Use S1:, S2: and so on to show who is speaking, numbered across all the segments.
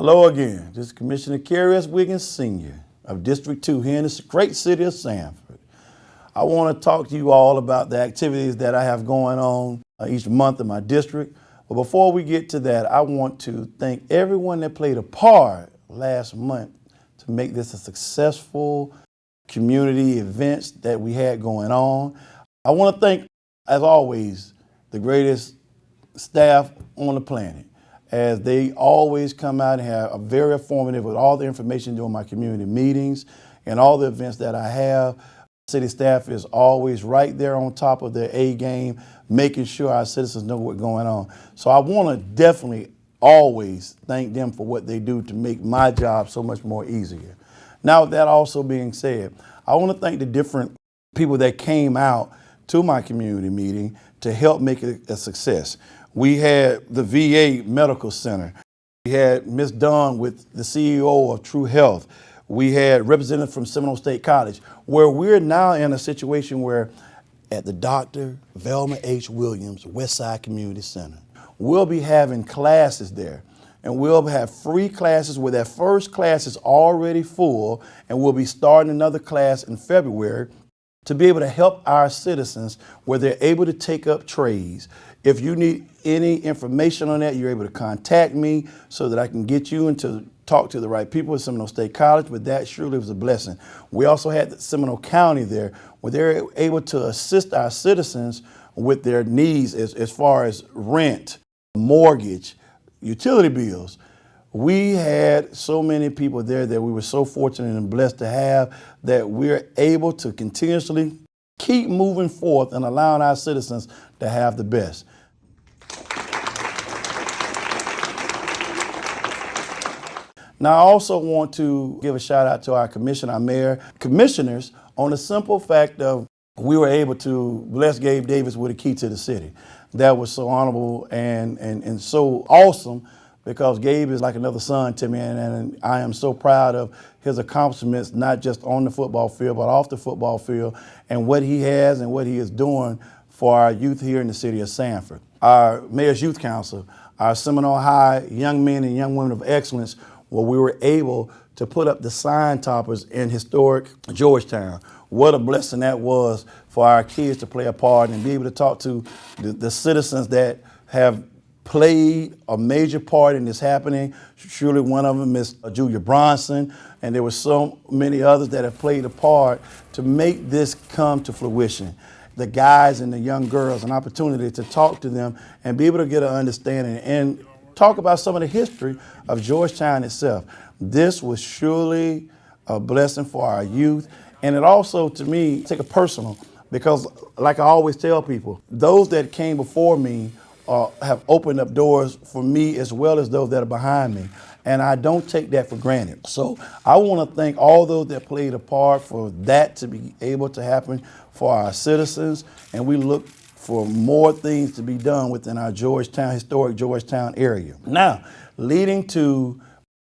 S1: Hello again. This is Commissioner Kerry Wiggins, Sr. of District 2 here in this great city of Sanford. I want to talk to you all about the activities that I have going on each month in my district. But before we get to that, I want to thank everyone that played a part last month to make this a successful community events that we had going on. I want to thank, as always, the greatest staff on the planet, as they always come out and are very informative with all the information during my community meetings and all the events that I have. City staff is always right there on top of their A game, making sure our citizens know what's going on. So I want to definitely always thank them for what they do to make my job so much more easier. Now, with that also being said, I want to thank the different people that came out to my community meeting to help make it a success. We had the VA Medical Center. We had Ms. Dunn with the CEO of True Health. We had representatives from Seminole State College, where we're now in a situation where at the Dr. Velma H. Williams Westside Community Center, we'll be having classes there. And we'll have free classes where that first class is already full, and we'll be starting another class in February to be able to help our citizens where they're able to take up trades. If you need any information on that, you're able to contact me so that I can get you and to talk to the right people at Seminole State College, but that surely was a blessing. We also had the Seminole County there where they're able to assist our citizens with their needs as far as rent, mortgage, utility bills. We had so many people there that we were so fortunate and blessed to have that we're able to continuously keep moving forth and allowing our citizens to have the best. Now, I also want to give a shout out to our commissioner, our mayor, commissioners on the simple fact of we were able to bless Gabe Davis with a key to the city. That was so honorable and so awesome, because Gabe is like another son to me, and I am so proud of his accomplishments, not just on the football field, but off the football field, and what he has and what he is doing for our youth here in the city of Sanford. Our Mayor's Youth Council, our Seminole High Young Men and Young Women of Excellence, where we were able to put up the sign toppers in historic Georgetown. What a blessing that was for our kids to play a part and be able to talk to the citizens that have played a major part in this happening. Surely one of them is Julia Bronson, and there were so many others that have played a part to make this come to fruition. The guys and the young girls, an opportunity to talk to them and be able to get an understanding and talk about some of the history of Georgetown itself. This was surely a blessing for our youth. And it also, to me, take a personal, because like I always tell people, those that came before me have opened up doors for me as well as those that are behind me. And I don't take that for granted. So I want to thank all those that played a part for that to be able to happen for our citizens. And we look for more things to be done within our Georgetown, historic Georgetown area. Now, leading to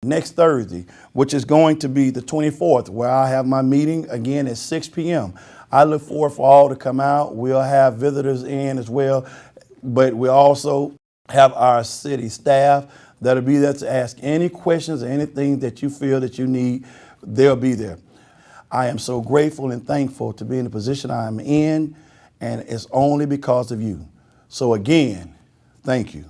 S1: next Thursday, which is going to be the 24th, where I have my meeting again at 6 p.m. I look forward for all to come out. We'll have visitors in as well, but we also have our city staff that'll be there to ask any questions or anything that you feel that you need. They'll be there. I am so grateful and thankful to be in the position I'm in, and it's only because of you. So again, thank you.